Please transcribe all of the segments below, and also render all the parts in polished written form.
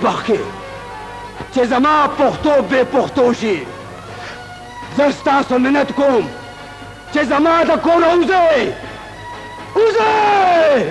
مخ کې چې زما پښتو بې پښتو شي. زه ستاسو منت کوم چې زما د کوره وځئ. وځئ!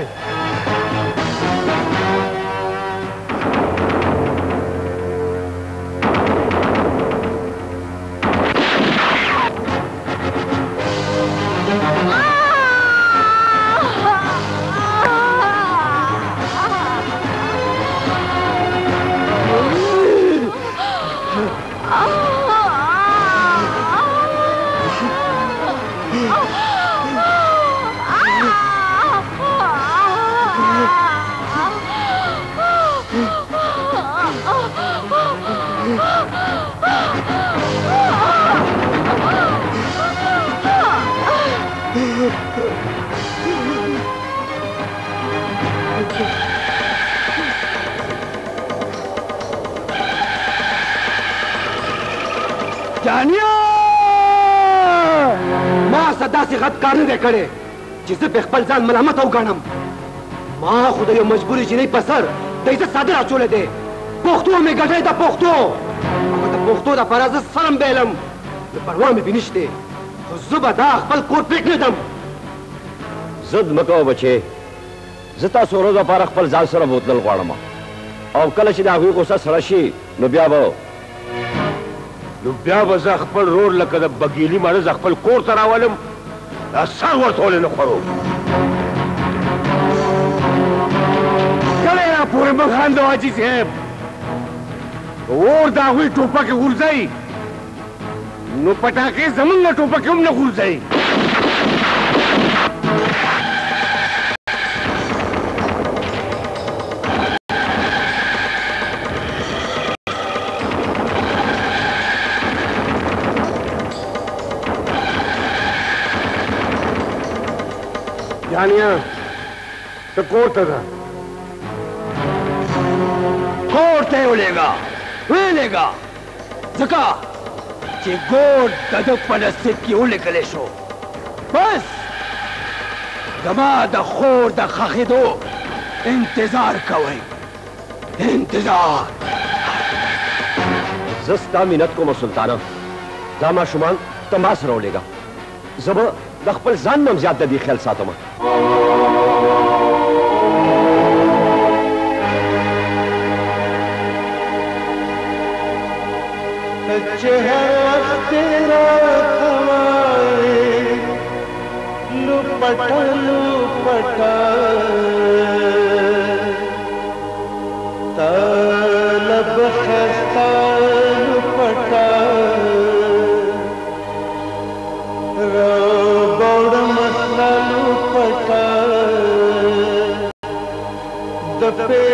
داسې غټ کار نه دی کړی چې زه په خپل ځان ملامته وګڼم. ما خو د یو مجبورې جینۍ په سر د عزت څادر اچولی دی. پښتو مې ګټی ده پښتو، او د پښتو دپاره زه سرم بیلم نو پروا مې پې نشتې. خو زه به دا خپل کور پرېږدم. ضد مه کوه بچې، زه تاسو ورځو لپاره خپل ځان سره بوتلل غواړم، او کله چې د هغوی غوسه سړه شي نو بیا به زه خپل رور لکه د بګیلي ماړه زه خپل کور ته راولم. دا سر ورته ولې نه خورو؟ کله یې راپورې مه خاندو حاجي صاحب. اور د هغوی ټوپکې غورځوي نو پټاکې زمونږ نه ټوپکې هم نه غورځوي. جانیا ته کور ته ځه. کور ته یې ولېږه ځکه چې ګور د ده په نصیب کې ولیکلی شو. بس زما د خور د ښخېدو انتظار کوئ. انتظار. زه ستا مینت کوم سلطانه، دا ماشومان ته ما سره ولېږه. زه به د خپل ځان نه هم زیات د دې خیال ساتم. چې هر وخت راخوارې لوپټه طلب خسته لوپټه روبوړ مسله لوپټه د پې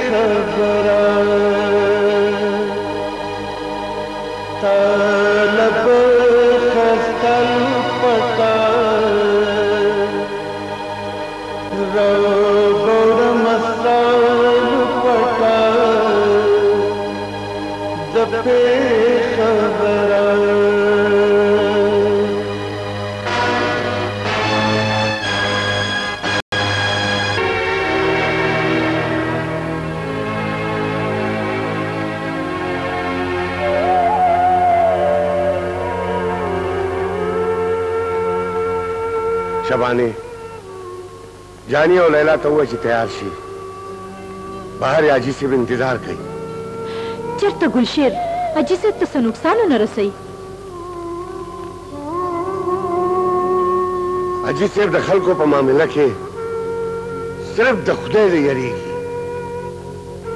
خبره طلب خسته لوپټه روبوړ مسله لوپټه د پې خبره شبانه جانی او لیلا ته ووایه چې تیار شي. بهر یې حاجي صاحب انتظار کوي. چېرته ګلشیر؟ حاجي صاحب ته څه نقصان ونه رسوي؟ حاجي صاحب د خلکو په معامله کې صرف د خدای نه یریږي،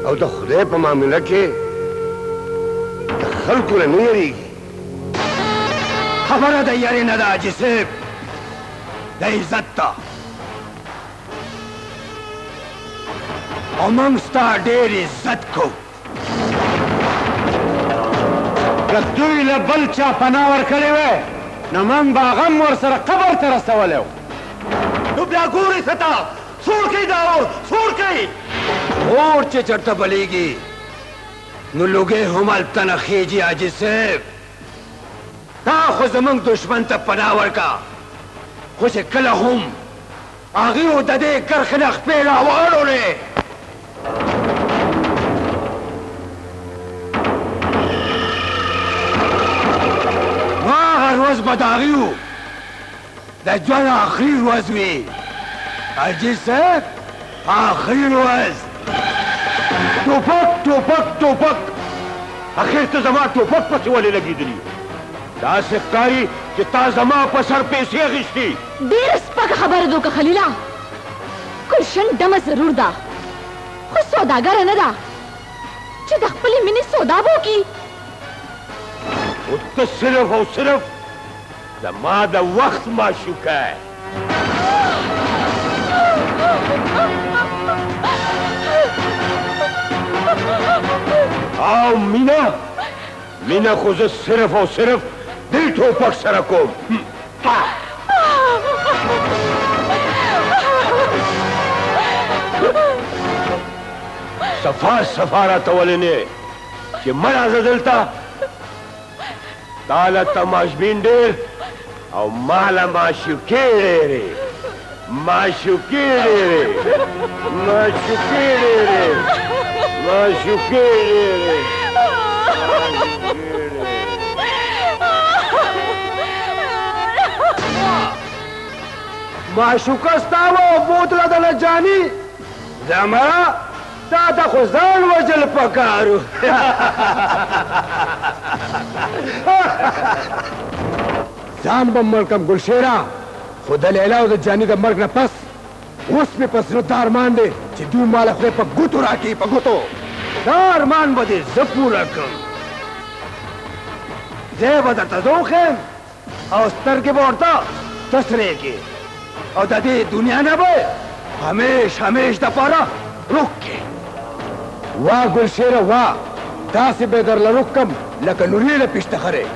او د خدای په معامله کې د خلکو نه نه یریږي. خبره د یارې نه ده حاجي صاحب، د عزت ده. او موږ ستا ډېر عزت کوو. که دوی له بل چا پناه ورکړې وی نو موږ به هغه هم ورسره قبر ته رسولی و. نو بیا ګورې څه ته سوړ کوي دا اور سوړ کوي. اور چې چېرته بلیږي نو لوګی هم هلته نه خیږي حاجي صاحب. تا خو زموږ دشمن ته پناه ورکړه، خو چې کله هم هغې د دې کرښې نه خپې راواړولې بداغیو د ژوند آخري ورځ وي حاجي صاحب آخري ورځ ټوپک ټوپک ټوپک اخر ته زما ټوپک پسې ولې لګېدلي داسې ښکاري چې تا زما په سر پیسې اخیستي ډېره سپکه خبره ده وکړه خلیله ګلشن ډمه ضرور ده خو سوداګره نه ده چې د خپلې مینې سودا به وکړي خو ته صرف او صرف زما د وخت معشوقه او مینه خو زه صرف او صرف دې ټوپک سره کوم صفا راته ولې نه چې مه راځه دلته تا له تماشبین ډېر او ما له معشوقې ډېرې معشوقې ډېرې معشوقې ډېرې معشوقې ډېرې معشوقه ستا وه او بوتله د لجاني زما تا ته خو ځان وژل پکارو ځان به مړ کړم ګلشیره خو د لیلا او د جاني د مرګ نه پس اوس مې په زړه دا ارمان دی چې دوی ماله خدای په ګوتو راکړي په ګوتو دا ارمان به دې زه پوره کړم ځای به درته زه وښیم او سترګې به ورته تسرې کړي او د دې دنیا نه به همیش دپاره روک کړي وا ګلشیره وا داسې به درله روک کړم لکه نورې له پیشتخرې